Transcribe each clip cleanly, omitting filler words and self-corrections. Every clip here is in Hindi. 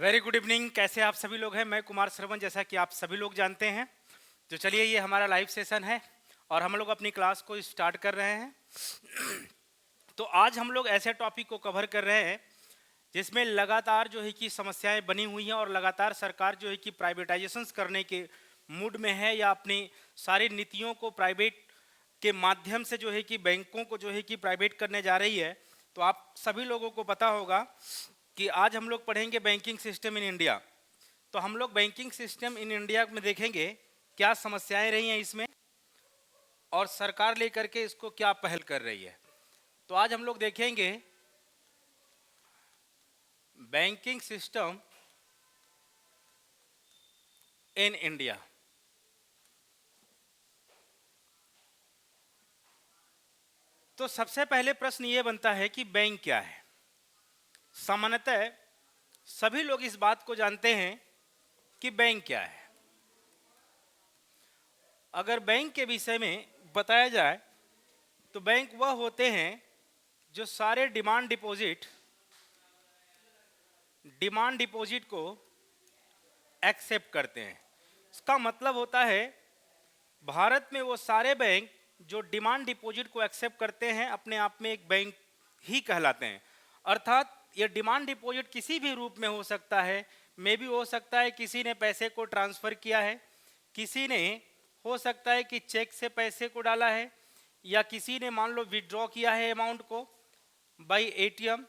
Very good evening. कैसे आप सभी लोग हैं? मैं कुमार श्रवण, जैसा कि आप सभी लोग जानते हैं। तो चलिए, ये हमारा लाइव सेशन है और हम लोग अपनी क्लास को स्टार्ट कर रहे हैं। तो आज हम लोग ऐसे टॉपिक को कवर कर रहे हैं जिसमें लगातार जो है कि समस्याएं बनी हुई हैं और लगातार सरकार जो है कि प्राइवेटाइजेशंस करने के मूड में है या अपनी सारी नीतियों को प्राइवेट के माध्यम से जो है कि बैंकों को जो है कि प्राइवेट करने जा रही है। तो आप सभी लोगों को पता होगा कि आज हम लोग पढ़ेंगे बैंकिंग सिस्टम इन इंडिया। तो हम लोग बैंकिंग सिस्टम इन इंडिया में देखेंगे क्या समस्याएं रही हैं इसमें और सरकार लेकर के इसको क्या पहल कर रही है। तो आज हम लोग देखेंगे बैंकिंग सिस्टम इन इंडिया। तो सबसे पहले प्रश्न ये बनता है कि बैंक क्या है। सामान्यतः सभी लोग इस बात को जानते हैं कि बैंक क्या है। अगर बैंक के विषय में बताया जाए तो बैंक वह होते हैं जो सारे डिमांड डिपॉजिट को एक्सेप्ट करते हैं। इसका मतलब होता है भारत में वो सारे बैंक जो डिमांड डिपॉजिट को एक्सेप्ट करते हैं अपने आप में एक बैंक ही कहलाते हैं। अर्थात ये डिमांड डिपॉजिट किसी भी रूप में हो सकता है। मे भी हो सकता है किसी ने पैसे को ट्रांसफ़र किया है, किसी ने हो सकता है कि चेक से पैसे को डाला है, या किसी ने मान लो विड्रॉ किया है अमाउंट को बाय एटीएम,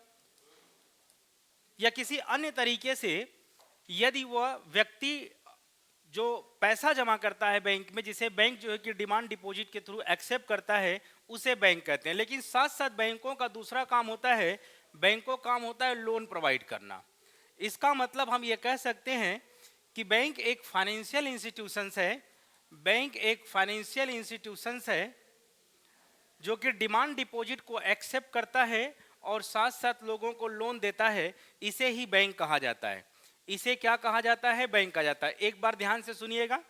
या किसी अन्य तरीके से। यदि वह व्यक्ति जो पैसा जमा करता है बैंक में, जिसे बैंक जो है कि डिमांड डिपॉजिट के थ्रू एक्सेप्ट करता है, उसे बैंक कहते हैं। लेकिन साथ साथ बैंकों का दूसरा काम होता है, बैंकों का काम होता है लोन प्रोवाइड करना। इसका मतलब हम ये कह सकते हैं कि बैंक एक फाइनेंशियल इंस्टीट्यूशंस है। बैंक एक फाइनेंशियल इंस्टीट्यूशंस है जो कि डिमांड डिपॉजिट को एक्सेप्ट करता है और साथ साथ लोगों को लोन देता है। इसे ही बैंक कहा जाता है। इसे क्या कहा जाता है? बैंक कहा जाता है। एक बार ध्यान से सुनिएगा,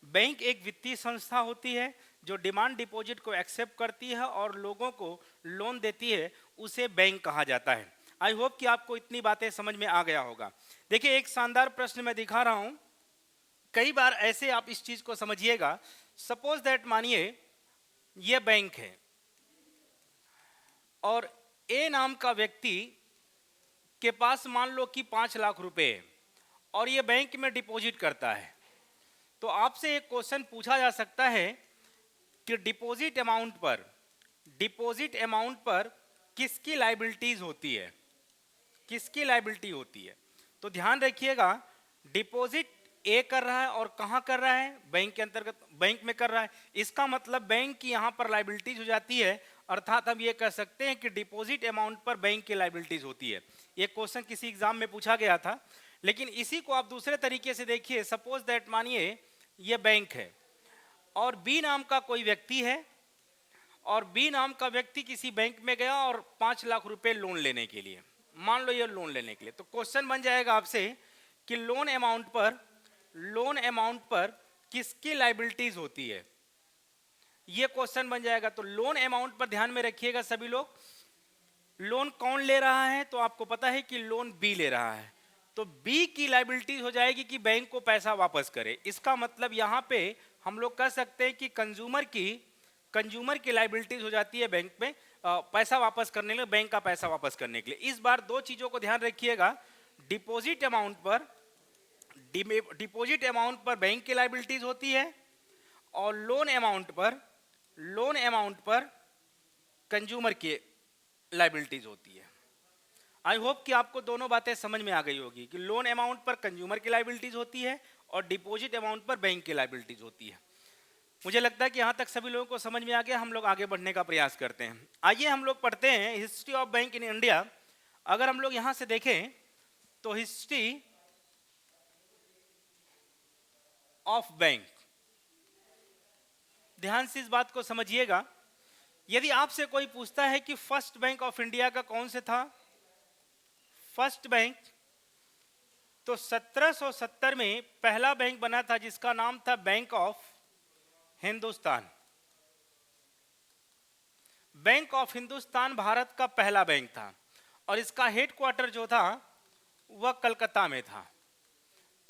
बैंक एक वित्तीय संस्था होती है जो डिमांड डिपॉजिट को एक्सेप्ट करती है और लोगों को लोन देती है, उसे बैंक कहा जाता है। आई होप कि आपको इतनी बातें समझ में आ गया होगा। देखिए, एक शानदार प्रश्न मैं दिखा रहा हूं। कई बार ऐसे आप इस चीज को समझिएगा। सपोज दैट, मानिए ये बैंक है और ए नाम का व्यक्ति के पास मान लो कि 5 लाख रुपए है और ये बैंक में डिपॉजिट करता है। तो आपसे एक क्वेश्चन पूछा जा सकता है कि डिपॉजिट अमाउंट पर किसकी लायबिलिटीज होती है, किसकी लायबिलिटी होती है। तो ध्यान रखिएगा, डिपॉजिट ए कर रहा है और कहां कर रहा है? बैंक के अंतर्गत, बैंक में कर रहा है। इसका मतलब बैंक की यहां पर लायबिलिटीज हो जाती है। अर्थात हम ये कह सकते हैं कि डिपॉजिट अमाउंट पर बैंक की लायबिलिटीज होती है। ये क्वेश्चन किसी एग्जाम में पूछा गया था। लेकिन इसी को आप दूसरे तरीके से देखिए। सपोज दैट, मानिए ये बैंक है और बी नाम का कोई व्यक्ति है और बी नाम का व्यक्ति किसी बैंक में गया और 5 लाख रुपए लोन लेने के लिए, मान लो ये लोन लेने के लिए। तो क्वेश्चन बन जाएगा आपसे कि लोन अमाउंट पर किसकी लायबिलिटीज होती है। ये क्वेश्चन बन जाएगा। तो लोन अमाउंट पर ध्यान में रखिएगा सभी लोग। लोन कौन ले रहा है? तो आपको पता है कि लोन बी ले रहा है। तो बी की लायबिलिटी हो जाएगी कि बैंक को पैसा वापस करे। इसका मतलब यहां पे हम लोग कह सकते हैं कि कंज्यूमर की लायबिलिटीज हो जाती है बैंक में पैसा वापस करने के लिए, बैंक का पैसा वापस करने के लिए। इस बार दो चीजों को ध्यान रखिएगा। डिपॉजिट अमाउंट पर बैंक की लायबिलिटीज होती है और लोन अमाउंट पर कंज्यूमर की लायबिलिटीज होती है। आई होप कि आपको दोनों बातें समझ में आ गई होगी कि लोन अमाउंट पर कंज्यूमर की लायबिलिटीज होती है और डिपॉजिट अमाउंट पर बैंक की लायबिलिटीज होती है। मुझे लगता है कि यहां तक सभी लोगों को समझ में आ गया। हम लोग आगे बढ़ने का प्रयास करते हैं। आइए हम लोग पढ़ते हैं history of bank in India. अगर हम लोग यहां से देखें तो हिस्ट्री ऑफ बैंक, ध्यान से इस बात को समझिएगा। यदि आपसे कोई पूछता है कि फर्स्ट बैंक ऑफ इंडिया का कौन से था, फर्स्ट बैंक, तो 1770 में पहला बैंक बना था जिसका नाम था bank of Hindustan. Bank of Hindustan Bharat का पहला बैंक था और इसका हेडक्वार्टर जो था वह कलकत्ता में था।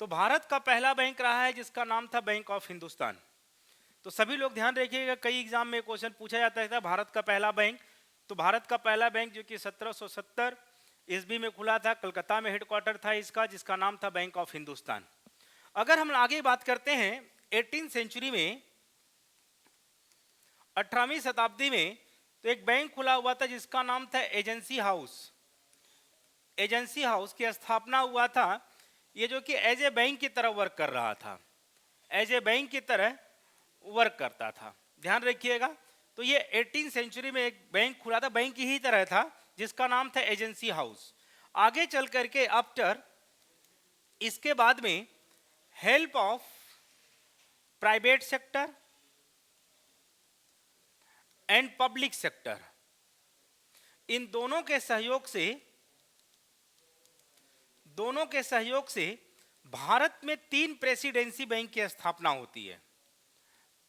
तो भारत का पहला बैंक रहा है जिसका नाम था बैंक ऑफ हिंदुस्तान। तो सभी लोग ध्यान रखिएगा, कई एग्जाम में क्वेश्चन पूछा जाता था भारत का पहला बैंक। तो भारत का पहला बैंक जो कि 1770 ईस्वी में खुला था, कलकत्ता में हेडक्वार्टर था इसका, जिसका नाम था बैंक ऑफ हिंदुस्तान। अगर हम आगे बात करते हैं 18वीं सेंचुरी में, 18वीं शताब्दी में, तो एक बैंक खुला हुआ था जिसका नाम था एजेंसी हाउस। एजेंसी हाउस की स्थापना हुआ था, ये जो कि एज ए बैंक की तरह वर्क कर रहा था, एज ए बैंक की तरह वर्क करता था। ध्यान रखिएगा। तो ये 18वीं सेंचुरी में एक बैंक खुला था, बैंक ही तरह था, जिसका नाम था एजेंसी हाउस। आगे चल करके आफ्टर, इसके बाद में help of private sector and public sector, इन दोनों के सहयोग से भारत में 3 प्रेसिडेंसी बैंक की स्थापना होती है।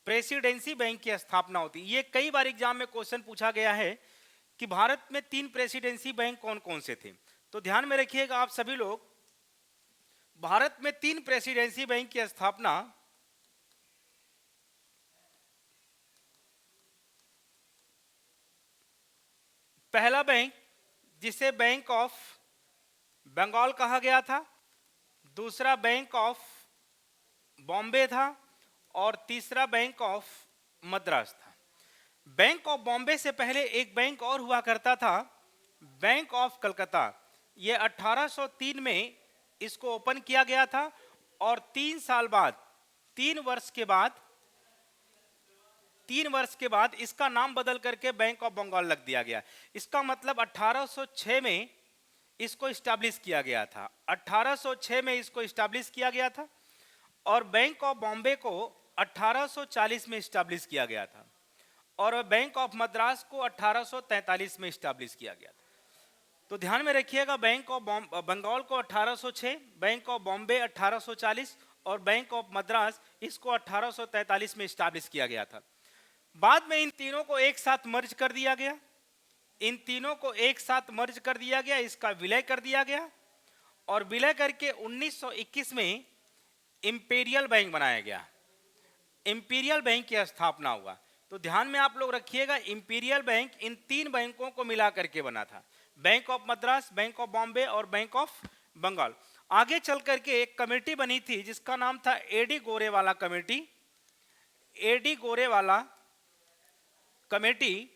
प्रेसिडेंसी बैंक की स्थापना होती है। ये कई बार एग्जाम में क्वेश्चन पूछा गया है कि भारत में 3 प्रेसिडेंसी बैंक कौन कौन से थे। तो ध्यान में रखिएगा आप सभी लोग, भारत में 3 प्रेसिडेंसी बैंक की स्थापना पहला बैंक जिसे बैंक ऑफ बंगाल कहा गया था, दूसरा बैंक ऑफ बॉम्बे था, और तीसरा बैंक ऑफ मद्रास था। बैंक ऑफ बॉम्बे से पहले एक बैंक और हुआ करता था, बैंक ऑफ कलकत्ता। ये 1803 में इसको ओपन किया गया था, और 3 साल बाद, 3 वर्ष के बाद इसका नाम बदल करके बैंक ऑफ बंगाल रख दिया गया। इसका मतलब 1806 में इसको इस्टेब्लिश किया गया था। 1806 में इसको इस्टेब्लिश किया गया था, और बैंक ऑफ बॉम्बे को 1840 में इस्टेब्लिश किया गया था, और बैंक ऑफ मद्रास को 1843 में इस्टेब्लिश किया गया था। तो ध्यान में रखिएगा, बैंक ऑफ बंगाल को 1806, बैंक ऑफ बॉम्बे 1840, और बैंक ऑफ मद्रास इसको 1843 में इस्टेब्लिश किया गया था। बाद में इन तीनों को एक साथ मर्ज कर दिया गया, इसका विलय कर दिया गया, और विलय करके 1921 में इंपीरियल बैंक बनाया गया। इंपीरियल बैंक की स्थापना हुआ। तो ध्यान में आप लोग रखिएगा, इंपीरियल बैंक इन 3 बैंकों को मिला करके बना था, bank of Madras, bank of Bombay और बैंक ऑफ बंगाल। आगे चल करके एक कमेटी बनी थी जिसका नाम था AD Gorewala committee. AD Gorewala committee,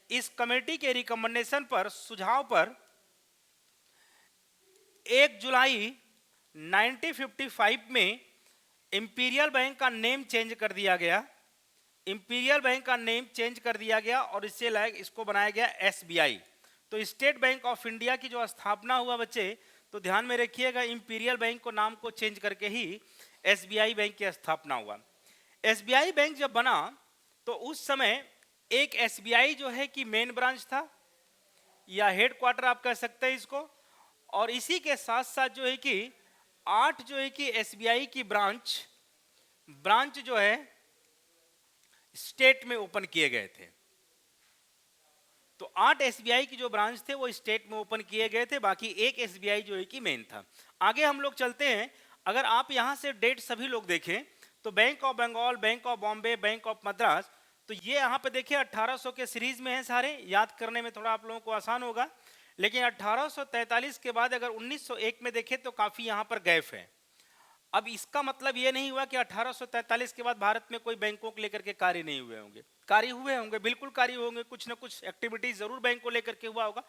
इस कमेटी के रिकमेंडेशन पर, सुझाव पर 1 जुलाई 1955 में इंपीरियल बैंक का नेम चेंज कर दिया गया। और इसको बनाया गया एसबीआई। तो स्टेट बैंक ऑफ इंडिया की जो स्थापना हुआ बच्चे, तो ध्यान में रखिएगा, इंपीरियल बैंक को नाम को चेंज करके ही एसबीआई बैंक की स्थापना हुआ। एसबीआई बैंक जब बना तो उस समय एक एसबीआई जो है कि मेन ब्रांच था, या हेडक्वार्टर आप कह सकते हैं इसको, और इसी के साथ साथ जो है कि 8 जो है कि एसबीआई की ब्रांच जो है स्टेट में ओपन किए गए थे। तो 8 एसबीआई की जो ब्रांच थे वो स्टेट में ओपन किए गए थे, बाकी एक एसबीआई जो है कि मेन था। आगे हम लोग चलते हैं। अगर आप यहां से डेट सभी लोग देखें तो bank of Bengal, bank of Bombay, bank of Madras, तो ये यहाँ पे देखिए 1800 के सीरीज में है सारे, याद करने में थोड़ा आप लोगों को आसान होगा। लेकिन 1843 के बाद अगर 1901 में देखें तो काफी यहाँ पर गैप है। अब इसका मतलब ये नहीं हुआ कि 1843 के बाद भारत में कोई बैंकों को लेकर के कार्य नहीं हुए होंगे, कार्य हुए होंगे, बिल्कुल कार्य होंगे, कुछ ना कुछ एक्टिविटीज जरूर बैंक को लेकर के हुआ होगा।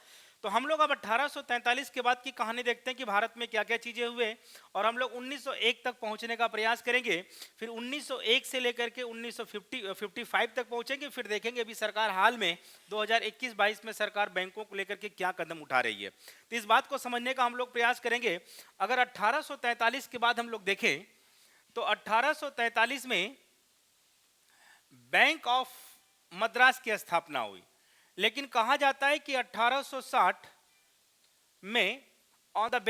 तो हम लोग अब 1843 के बाद की कहानी देखते हैं कि भारत में क्या क्या चीजें हुए, और हम लोग 1901 तक पहुंचने का प्रयास करेंगे। फिर 1901 से लेकर के 1955 तक पहुंचेंगे। फिर देखेंगे अभी सरकार हाल में 2021-22 में सरकार बैंकों को लेकर के क्या कदम उठा रही है। तो इस बात को समझने का हम लोग प्रयास करेंगे। अगर 1843 के बाद हम लोग देखें तो 1843 में बैंक ऑफ मद्रास की स्थापना हुई। लेकिन कहा जाता है कि 1860 में on the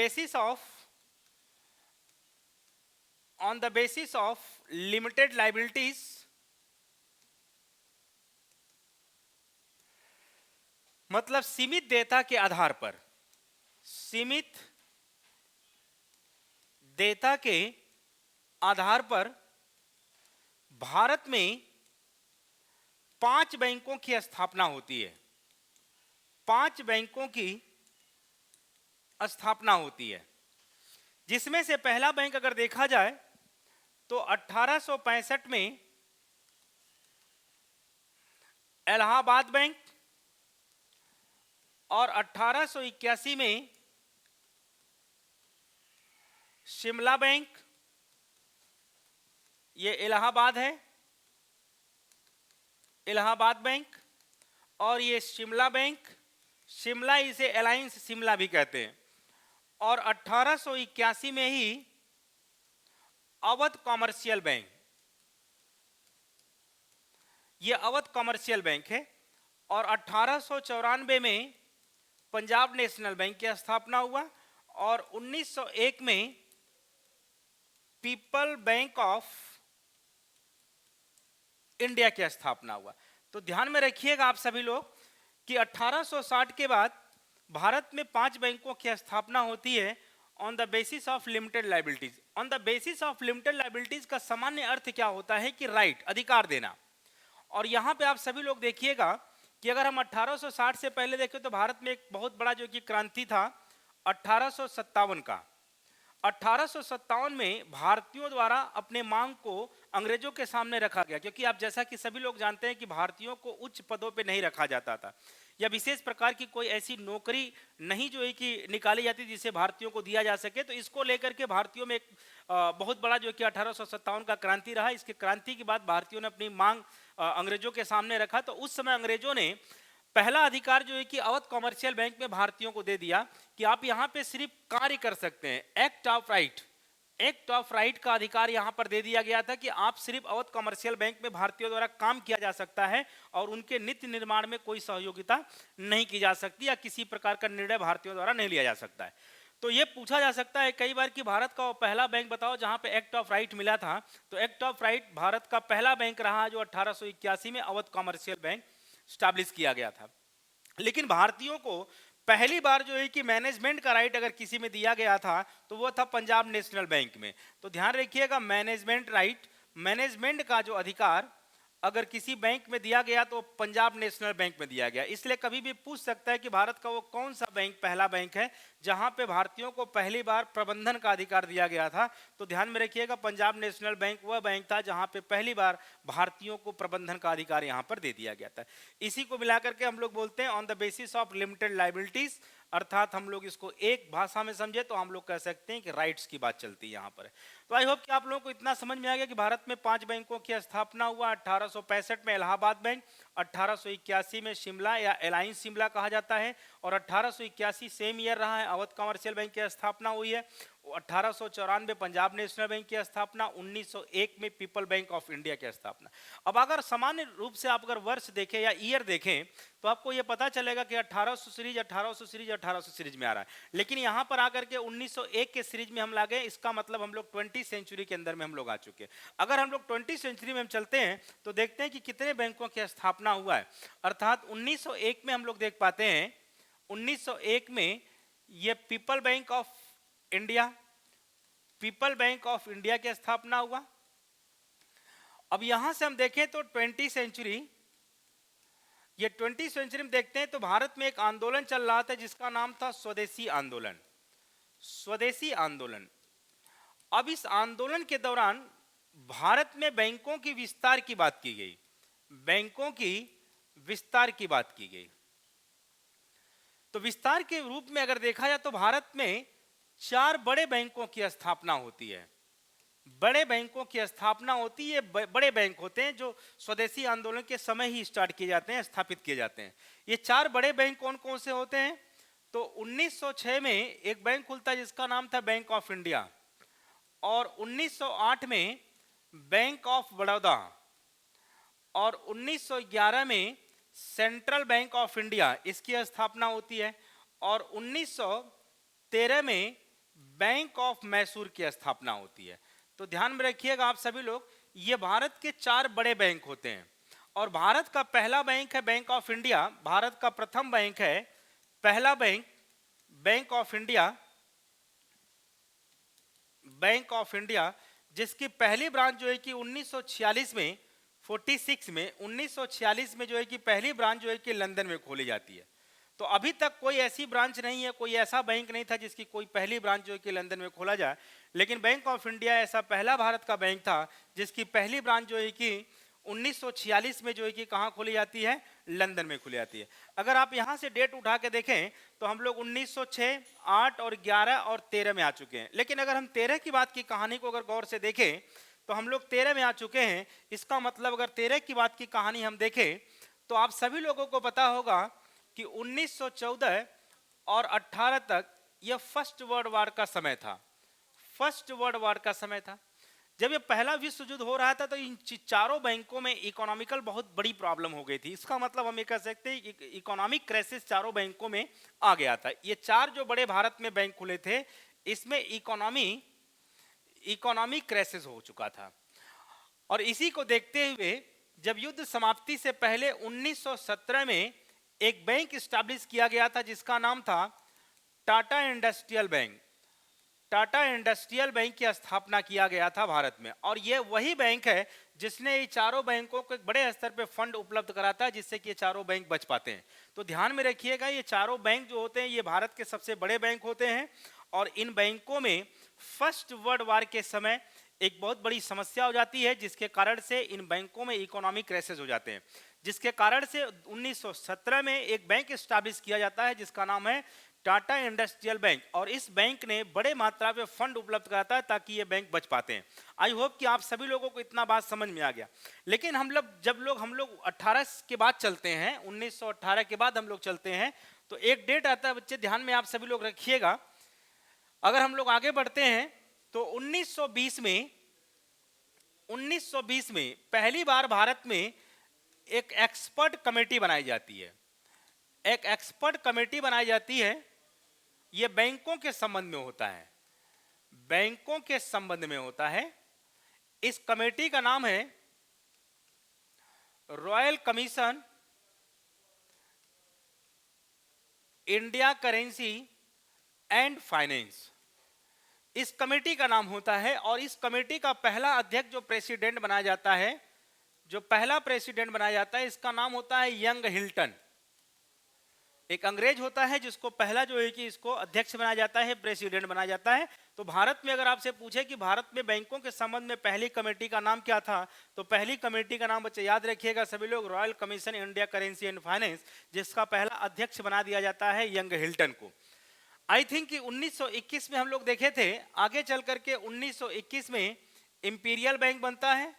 basis of limited liabilities, मतलब सीमित देयता के आधार पर, सीमित डेटा के आधार पर भारत में 5 बैंकों की स्थापना होती है। 5 बैंकों की स्थापना होती है, जिसमें से पहला बैंक अगर देखा जाए तो 1865 में इलाहाबाद बैंक और 1881 में शिमला बैंक, ये इलाहाबाद है, इलाहाबाद बैंक, और ये शिमला बैंक, शिमला इसे अलायंस शिमला भी कहते हैं। और 1881 में ही अवध कॉमर्शियल बैंक, ये अवध कॉमर्शियल बैंक है। और 1894 में पंजाब नेशनल बैंक की स्थापना हुआ और 1901 में पीपल बैंक ऑफ इंडिया की स्थापना हुआ। तो ध्यान में रखिएगा आप सभी लोग कि 1860 के बाद भारत में 5 बैंकों की स्थापना होती है on the basis of limited liabilities. On the basis of limited liabilities का सामान्य अर्थ क्या होता है कि राइट, अधिकार देना। और यहां पे आप सभी लोग देखिएगा कि अगर हम 1860 से पहले देखें तो भारत में एक बहुत बड़ा जो कि क्रांति था 1857 का। 1857 में भारतीयों द्वारा अपने मांग को अंग्रेजों के सामने रखा गया, क्योंकि आप जैसा कि सभी लोग जानते हैं कि भारतीयों को उच्च पदों पे नहीं रखा जाता था, या विशेष प्रकार की कोई ऐसी नौकरी नहीं जो है कि निकाली जाती जिसे भारतीयों को दिया जा सके। तो इसको लेकर के भारतीयों में एक बहुत बड़ा जो कि 1857 का क्रांति रहा। इसके क्रांति के बाद भारतीयों ने अपनी मांग अंग्रेजों के सामने रखा। तो उस समय अंग्रेजों ने पहला अधिकार जो है कि अवध कॉमर्शियल बैंक में भारतीयों को दे दिया कि आप यहां पे सिर्फ कार्य कर सकते हैं। Act of right, act of right का अधिकार यहां पर दे दिया गया था कि आप सिर्फ अवध कॉमर्शियल बैंक में भारतीयों द्वारा काम किया जा सकता है और उनके नित्य निर्माण में कोई सहयोगिता नहीं की जा सकती या किसी प्रकार का निर्णय भारतीयों द्वारा नहीं लिया जा सकता है। तो ये पूछा जा सकता है कई बार कि भारत का वो पहला बैंक बताओ जहां पे एक्ट ऑफ राइट मिला था। तो एक्ट ऑफ राइट भारत का पहला बैंक रहा जो 1881 में अवध कॉमर्शियल बैंक स्टैब्लिश किया गया था। लेकिन भारतीयों को पहली बार जो है कि मैनेजमेंट का राइट अगर किसी में दिया गया था तो वो था पंजाब नेशनल बैंक में। तो ध्यान रखिएगा, मैनेजमेंट राइट, मैनेजमेंट का जो अधिकार अगर किसी बैंक में दिया गया तो पंजाब नेशनल बैंक में दिया गया। इसलिए कभी भी पूछ सकता है कि भारत का वो कौन सा बैंक पहला बैंक है जहां पे भारतीयों को पहली बार प्रबंधन का अधिकार दिया गया था। तो ध्यान में रखिएगा, पंजाब नेशनल बैंक वह बैंक था जहां पे पहली बार भारतीयों को प्रबंधन का अधिकार यहां पर दे दिया गया था। इसी को मिलाकर के हम लोग बोलते हैं on the basis of limited liabilities, अर्थात हम लोग इसको एक भाषा में समझे तो हम लोग कह सकते हैं कि राइट्स की बात चलती है यहाँ पर। तो आई होप कि आप लोगों को इतना समझ में आ गया कि भारत में 5 बैंकों की स्थापना हुआ। 1865 में इलाहाबाद बैंक, 1881 में शिमला या अलायंस शिमला कहा जाता है, और 1881 सेम ईयर रहा है अवध कमर्शियल बैंक की स्थापना हुई है। 1894 पंजाब नेशनल बैंक की स्थापना, 1901 में पीपल बैंक ऑफ इंडिया की स्थापना। अब अगर सामान्य रूप से आप अगर वर्ष देखें या ईयर देखें तो आपको यह पता चलेगा कि 1800 सीरीज 1800 सीरीज 1800 सीरीज में आ रहा है, लेकिन यहां पर आकर के 1901 के सीरीज में हम ला गए। इसका मतलब हम लोग 20 सेंचुरी के अंदर में हम लोग आ चुके हैं। अगर हम लोग 20 सेंचुरी में हम चलते हैं तो देखते हैं कि कितने बैंकों की स्थापना हुआ है। अर्थात 1901 में हम लोग देख पाते हैं, 1901 में ये people bank of India, people bank of India की स्थापना हुआ। अब यहां से हम देखें तो 20 सेंचुरी, ये 20 सेंचुरी में देखते हैं तो भारत में एक आंदोलन चल रहा था जिसका नाम था स्वदेशी आंदोलन, स्वदेशी आंदोलन। अब इस आंदोलन के दौरान भारत में बैंकों की विस्तार की बात की गई, बैंकों की विस्तार की बात की गई। तो विस्तार के रूप में अगर देखा जाए तो भारत में 4 बड़े बैंकों की स्थापना होती है। बड़े बैंकों की स्थापना होती है, बड़े बैंक होते हैं जो स्वदेशी आंदोलन के समय ही स्टार्ट किए जाते हैं, स्थापित किए जाते हैं। ये 4 बड़े बैंक कौन कौन से होते हैं? तो 1906 में एक बैंक खुलता है जिसका नाम था बैंक ऑफ इंडिया, और 1908 में बैंक ऑफ बड़ौदा, और 1911 में सेंट्रल बैंक ऑफ इंडिया, इसकी स्थापना होती है, और 1913 में बैंक ऑफ मैसूर की स्थापना होती है। तो ध्यान में रखिएगा आप सभी लोग, ये भारत के 4 बड़े बैंक होते हैं। और भारत का पहला बैंक है बैंक ऑफ इंडिया, भारत का प्रथम बैंक है, पहला bank bank of India, bank of India, जिसकी पहली ब्रांच जो है कि 1946 में 46 में 1946 में जो है कि पहली ब्रांच जो है कि लंदन में खोली जाती है। तो अभी तक कोई ऐसी ब्रांच नहीं है, कोई ऐसा बैंक नहीं था जिसकी कोई पहली ब्रांच जो है कि लंदन में खोला जाए, लेकिन बैंक ऑफ इंडिया ऐसा पहला भारत का बैंक था जिसकी पहली ब्रांच जो है कि 1946 में जो है कि कहाँ खोली जाती है, लंदन में खुली जाती है। अगर आप यहाँ से डेट उठा के देखें तो हम लोग 1906, 8 और 11 और 13 में आ चुके हैं। लेकिन अगर हम 13 की बात की कहानी को अगर गौर से देखें तो हम लोग 13 में आ चुके हैं। इसका मतलब अगर 13 की बात की कहानी हम देखें तो आप सभी लोगों को पता होगा कि 1914 और 18 तक यह फर्स्ट वर्ल्ड वॉर का समय था। फर्स्ट वर्ल्ड वॉर का समय था जब ये पहला विश्व युद्ध हो रहा था। तो इन चारों बैंकों में इकोनॉमिकल बहुत बड़ी प्रॉब्लम हो गई थी। इसका मतलब हम ये कह सकते हैं कि इकोनॉमिक क्राइसिस चारों बैंकों में आ गया था। ये चार जो बड़े भारत में बैंक खुले थे, इसमें इकोनॉमिक क्राइसिस हो चुका था। और इसी को देखते हुए जब युद्ध समाप्ति से पहले 1917 में एक बैंक स्टैब्लिश किया गया था जिसका नाम था Tata industrial bank. Tata industrial bank की स्थापना किया गया था भारत में, और ये वही बैंक है जिसने ये चारों बैंकों को एक बड़े स्तर पे फंड उपलब्ध कराता है जिससे कि ये चारों बैंक बच पाते हैं। तो ध्यान में रखिएगा, ये चारों बैंक जो होते हैं ये भारत के सबसे बड़े बैंक होते हैं। और इन बैंकों में फर्स्ट वर्ल्ड वॉर के समय एक बहुत बड़ी समस्या हो जाती है जिसके कारण से इन बैंकों में इकोनॉमिक क्राइसिस हो जाते हैं, जिसके कारण से 1917 में एक बैंक स्टैब्लिश किया जाता है जिसका नाम है टाटा इंडस्ट्रियल बैंक। और इस बैंक ने बड़े मात्रा में फंड उपलब्ध कराता है ताकि ये बैंक बच पाते हैं। आई होप कि आप सभी लोगों को इतना बात समझ में आ गया। लेकिन हम लोग 18 के बाद चलते हैं, 1918 के बाद हम लोग चलते हैं, तो एक डेट आता है बच्चे, ध्यान में आप सभी लोग रखिएगा। अगर हम लोग आगे बढ़ते हैं तो 1920 में पहली बार भारत में एक एक्सपर्ट कमेटी बनाई जाती है। एक एक्सपर्ट कमेटी बनाई जाती है, यह बैंकों के संबंध में होता है, बैंकों के संबंध में होता है। इस कमेटी का नाम है royal commission India currency and finance, इस कमेटी का नाम होता है। और इस कमेटी का पहला अध्यक्ष जो प्रेसिडेंट बनाया जाता है, जो पहला प्रेसिडेंट बनाया जाता है, इसका नाम होता है यंग हिल्टन। एक अंग्रेज होता है जिसको पहला जो है कि इसको अध्यक्ष बनाया जाता है, प्रेसिडेंट बनाया जाता है। तो भारत में अगर आपसे पूछे कि भारत में बैंकों के संबंध में पहली कमेटी का नाम क्या था, तो पहली कमेटी का नाम बच्चे याद रखिएगा सभी लोग, royal commission India currency and finance, जिसका पहला अध्यक्ष बना दिया जाता है यंग हिल्टन को। आई थिंक कि 1921 में हम लोग देखे थे, आगे चल करके 1921 में इंपीरियल बैंक बनता है।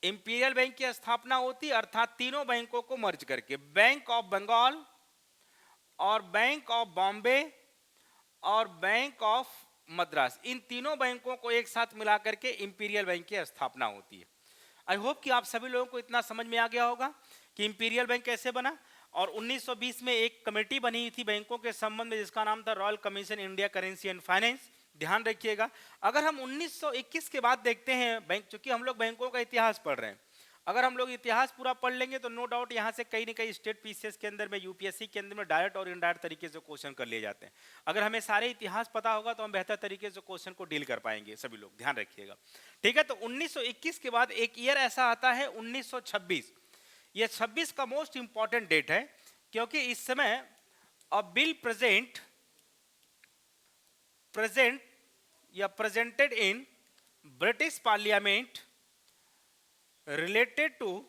इंपीरियल बैंक की स्थापना होती, अर्थात तीनों बैंकों को मर्ज करके, बैंक ऑफ बंगाल और बैंक ऑफ बॉम्बे और बैंक ऑफ मद्रास, इन तीनों बैंकों को एक साथ मिला करके इंपीरियल बैंक की स्थापना होती है। आई होप कि आप सभी लोगों को इतना समझ में आ गया होगा कि इंपीरियल बैंक कैसे बना। और 1920 में एक कमेटी बनी थी बैंकों के संबंध में जिसका नाम था royal commission India currency and finance, ध्यान रखिएगा। अगर हम 1921 के बाद देखते हैं बैंक, चूंकि हम लोग बैंकों का इतिहास पढ़ रहे हैं, अगर हम लोग इतिहास पूरा पढ़ लेंगे तो नो डाउट यहाँ से कई न कई स्टेट पीसीएस के अंदर में, यूपीएससी के अंदर में डायरेक्ट और इनडायरेक्ट तरीके से क्वेश्चन कर लिए जाते हैं। अगर हमें सारे इतिहास पता होगा तो हम बेहतर तरीके से क्वेश्चन को डील कर पाएंगे, सभी लोग ध्यान रखिएगा, ठीक है। तो 1921 के बाद एक ईयर ऐसा आता है 1926। ये 26 का मोस्ट इंपॉर्टेंट डेट है क्योंकि इस समय अ बिल प्रेजेंट या presented in British parliament related to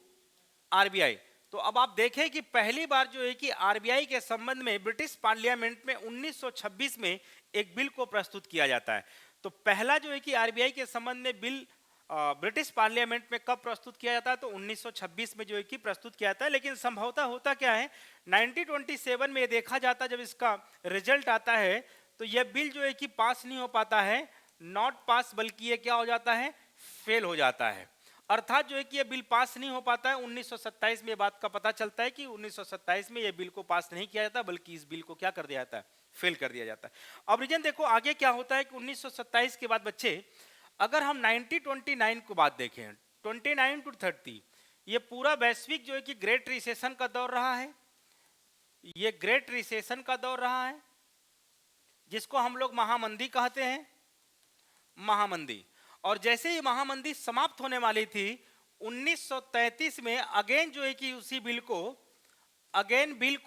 RBI. तो अब आप देखें कि पहली बार जो है कि आरबीआई के संबंध में ब्रिटिश पार्लियामेंट में 1926 में एक बिल को प्रस्तुत किया जाता है। तो पहला जो है कि आरबीआई के संबंध में बिल ब्रिटिश पार्लियामेंट में कब प्रस्तुत किया जाता है, तो 1926 में जो है कि प्रस्तुत किया जाता है। लेकिन संभवतः होता क्या है, 1927 में देखा जाता है, जब इसका रिजल्ट आता है तो यह बिल जो है कि पास नहीं हो पाता है, नॉट पास, बल्कि ये क्या हो जाता है, फेल हो जाता है। अर्थात जो है कि ये बिल पास नहीं हो पाता है। 1927 में ये बात का पता चलता है कि 1927 में ये बिल को पास नहीं किया जाता, बल्कि इस बिल को क्या कर दिया जाता है, फेल कर दिया जाता है। अब रीजन देखो आगे क्या होता है कि 1927 के बाद बच्चे, अगर हम 1929 को बात देखें, 29 to 30, ये पूरा वैश्विक जो है कि ग्रेट रिसेशन का दौर रहा है। ये ग्रेट रिसेशन का दौर रहा है जिसको हम लोग महामंदी कहते हैं। महामंदी। और जैसे ही महामंदी समाप्त होने वाली थी 1933 में अगेन जो है कि उसी बिल को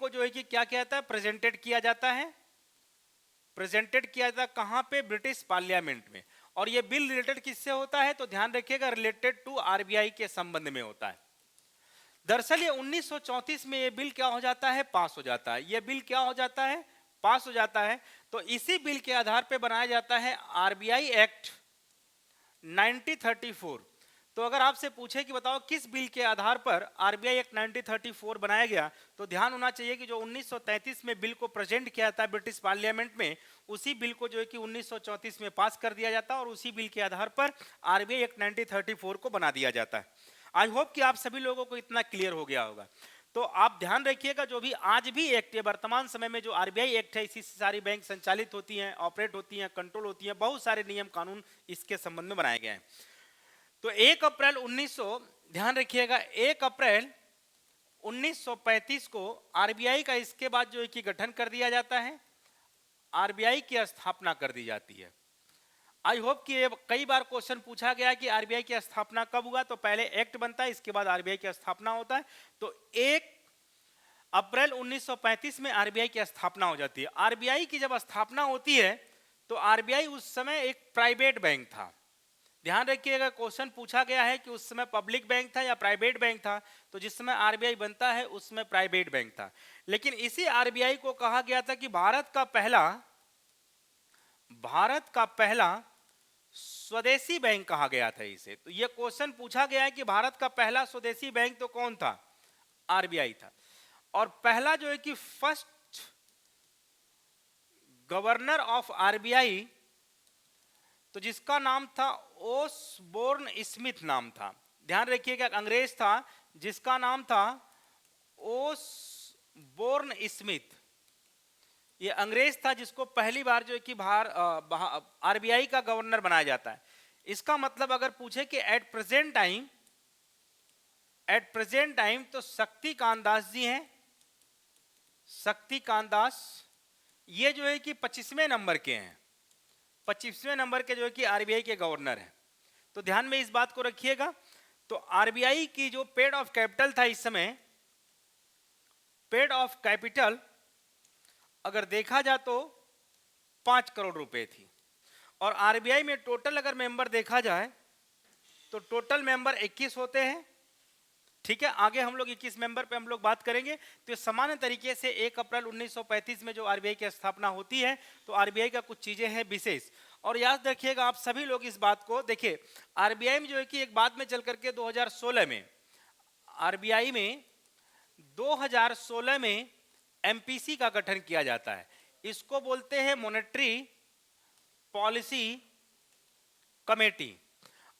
जो है कि क्या किया जाता है, प्रेजेंटेड किया जाता है। प्रेजेंटेड किया जाता है कहां पे, ब्रिटिश पार्लियामेंट में। और ये बिल रिलेटेड किससे होता है, तो ध्यान रखिएगा रिलेटेड टू आरबीआई के संबंध में होता है। दरअसल ये 1934 में ये बिल क्या हो जाता है, पास हो जाता है। ये बिल क्या हो जाता है, पास हो जाता है। तो इसी बिल के आधार पे बनाया जाता है आरबीआई एक्ट 1934। तो अगर आपसे पूछे कि बताओ किस बिल के आधार पर आरबीआई एक्ट 1934 बनाया गया, तो ध्यान होना चाहिए कि जो 1933 में बिल को प्रेजेंट किया था ब्रिटिश पार्लियामेंट में, उसी बिल को जो है कि 1934 में पास कर दिया जाता है और उसी बिल के आधार पर आरबीआई एक्ट 1934 को बना दिया जाता है। आई होप कि आप सभी लोगों को इतना क्लियर हो गया होगा। तो आप ध्यान रखिएगा जो भी आज भी एक्ट है, वर्तमान समय में जो आरबीआई एक्ट है, इसी से सारी बैंक संचालित होती हैं, ऑपरेट होती हैं, कंट्रोल होती हैं। बहुत सारे नियम कानून इसके संबंध में बनाए गए हैं। तो 1 अप्रैल 1900, ध्यान रखिएगा 1 अप्रैल 1935 को आरबीआई का इसके बाद जो है कि गठन कर दिया जाता है, आरबीआई की स्थापना कर दी जाती है। आई होप कि कई बार क्वेश्चन पूछा गया कि आरबीआई की स्थापना कब हुआ, तो पहले एक्ट बनता है, इसके बाद आरबीआई की स्थापना होता है। तो 1 अप्रैल 1935 में आरबीआई की स्थापना हो जाती है। आरबीआई की जब स्थापना होती है तो आरबीआई उस समय एक प्राइवेट बैंक था। ध्यान रखिएगा क्वेश्चन पूछा गया है कि उस समय पब्लिक बैंक था या प्राइवेट बैंक था, तो जिस समय आरबीआई बनता है उस समय प्राइवेट बैंक था। लेकिन इसी आरबीआई को कहा गया था कि भारत का पहला स्वदेशी बैंक कहा गया था इसे। तो यह क्वेश्चन पूछा गया है कि भारत का पहला स्वदेशी बैंक तो कौन था, आरबीआई था। और पहला जो है कि फर्स्ट गवर्नर ऑफ आरबीआई, तो जिसका नाम था ओसबोर्न स्मिथ नाम था। ध्यान रखिएगा अंग्रेज था जिसका नाम था ओसबोर्न स्मिथ। ये अंग्रेज था जिसको पहली बार जो है कि आरबीआई का गवर्नर बनाया जाता है। इसका मतलब अगर पूछे कि एट प्रेजेंट टाइम तो शक्तिकांत दास जी हैं। शक्तिकांत दास ये जो है कि 25वें नंबर के हैं, 25वें नंबर के जो है कि आरबीआई के गवर्नर हैं। तो ध्यान में इस बात को रखिएगा। तो आरबीआई की जो पेड ऑफ कैपिटल था इस समय, पेड ऑफ कैपिटल अगर देखा जाए तो 5 करोड़ रुपए थी। और आरबीआई में टोटल अगर मेंबर देखा जाए तो टोटल मेंबर 21 होते हैं। ठीक है, आगे हम लोग 21 मेंबर पे हम लोग बात करेंगे। तो सामान्य तरीके से 1 अप्रैल 1935 में जो आरबीआई की स्थापना होती है, तो आरबीआई का कुछ चीजें हैं विशेष। और याद रखिएगा आप सभी लोग इस बात को, देखिए आरबीआई में जो है कि एक बाद में चल करके 2016 में आरबीआई में 2016 में एमपीसी का गठन किया जाता है। इसको बोलते हैं मॉनेटरी पॉलिसी कमेटी।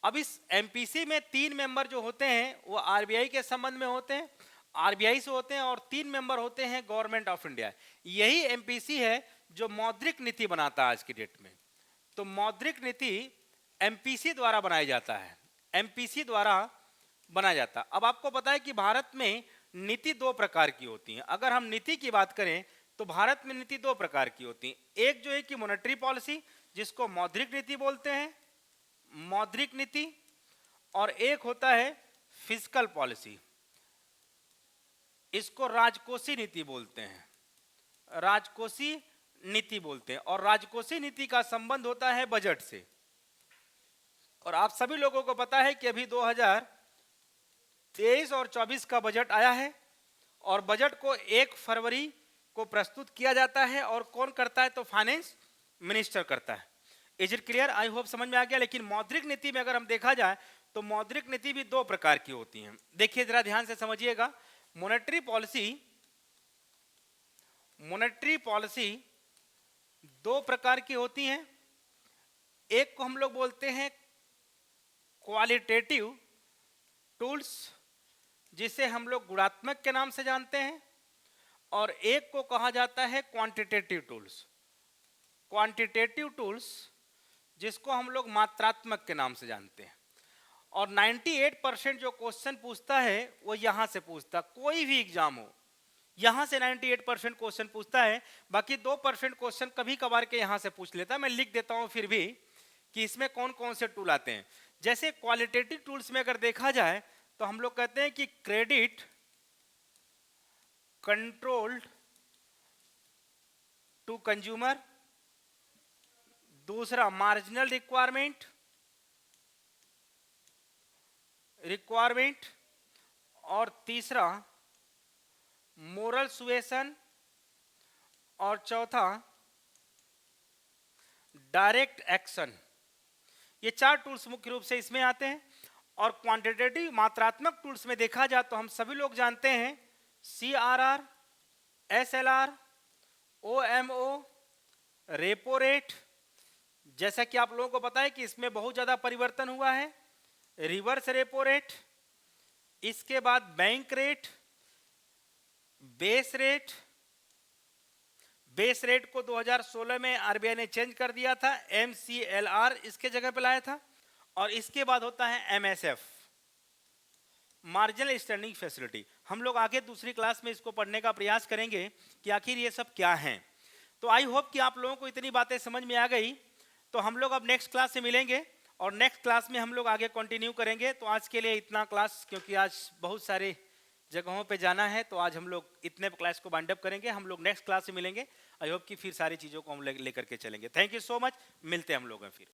अब इस एमपीसी में 3 मेंबर जो होते हैं वो आरबीआई के संबंध में होते हैं, आरबीआई से होते हैं, और 3 मेंबर होते हैं गवर्नमेंट ऑफ इंडिया। यही एमपीसी है जो मौद्रिक नीति बनाता है आज की डेट में। तो मौद्रिक नीति एमपीसी द्वारा बनाया जाता है, एमपीसी द्वारा बनाया जाता है। अब आपको पता है कि भारत में नीति 2 प्रकार की होती है। अगर हम नीति की बात करें तो भारत में नीति 2 प्रकार की होती है। एक जो है कि मॉनेटरी पॉलिसी जिसको मौद्रिक नीति बोलते हैं, मौद्रिक नीति, और एक होता है फिस्कल पॉलिसी, इसको राजकोषीय नीति बोलते हैं, राजकोषीय नीति बोलते हैं। और राजकोषीय नीति का संबंध होता है बजट से। और आप सभी लोगों को पता है कि अभी 2023 और 24 का बजट आया है और बजट को 1 फरवरी को प्रस्तुत किया जाता है। और कौन करता है, तो फाइनेंस मिनिस्टर करता है। Is it clear? I hope समझ में आ गया। लेकिन मौद्रिक नीति में अगर हम देखा जाए तो मौद्रिक नीति भी 2 प्रकार की होती हैं। देखिए जरा ध्यान से समझिएगा। मॉनेटरी पॉलिसी 2 प्रकार की होती हैं। एक को हम लोग बोलते हैं क्वालिटेटिव टूल्स, जिसे हम लोग गुणात्मक के नाम से जानते हैं, और एक को कहा जाता है क्वांटिटेटिव टूल्स। क्वांटिटेटिव टूल्स जिसको हम लोग मात्रात्मक के नाम से जानते हैं। और 98% जो क्वेश्चन पूछता है वो यहां से पूछता, कोई भी एग्जाम हो यहां से 98% क्वेश्चन पूछता है। बाकी 2% क्वेश्चन कभी कभार के यहां से पूछ लेता है। मैं लिख देता हूं फिर भी कि इसमें कौन कौन से टूल आते हैं। जैसे क्वालिटेटिव टूल्स में अगर देखा जाए तो हम लोग कहते हैं कि क्रेडिट कंट्रोल्ड टू कंज्यूमर, दूसरा मार्जिनल रिक्वायरमेंट, और तीसरा मोरल सुएशन, और चौथा डायरेक्ट एक्शन। ये 4 टूल्स मुख्य रूप से इसमें आते हैं। और क्वांटिटेटिव मात्रात्मक टूल्स में देखा जाए तो हम सभी लोग जानते हैं CRR, SLR, OMO, repo rate. जैसा कि आप लोगों को पता है कि इसमें बहुत ज्यादा परिवर्तन हुआ है। रिवर्स रेपो रेट, इसके बाद bank rate, base rate. Base rate को 2016 में आरबीआई ने चेंज कर दिया था, MCLR इसके जगह पे लाया था। और इसके बाद होता है MSF, मार्जिनल स्टैंडिंग फैसिलिटी। हम लोग आगे दूसरी क्लास में इसको पढ़ने का प्रयास करेंगे कि आखिर ये सब क्या हैं। तो आई होप कि आप लोगों को इतनी बातें समझ में आ गई। तो हम लोग अब नेक्स्ट क्लास से मिलेंगे और नेक्स्ट क्लास में हम लोग आगे कंटिन्यू करेंगे। तो आज के लिए इतना क्लास, क्योंकि आज बहुत सारे जगहों पे जाना है, तो आज हम लोग इतने क्लास को बाइंड अप करेंगे। हम लोग नेक्स्ट क्लास से मिलेंगे। आई होप कि फिर सारी चीज़ों को हम लेकर के चलेंगे। थैंक यू सो मच, मिलते हैं हम लोग फिर।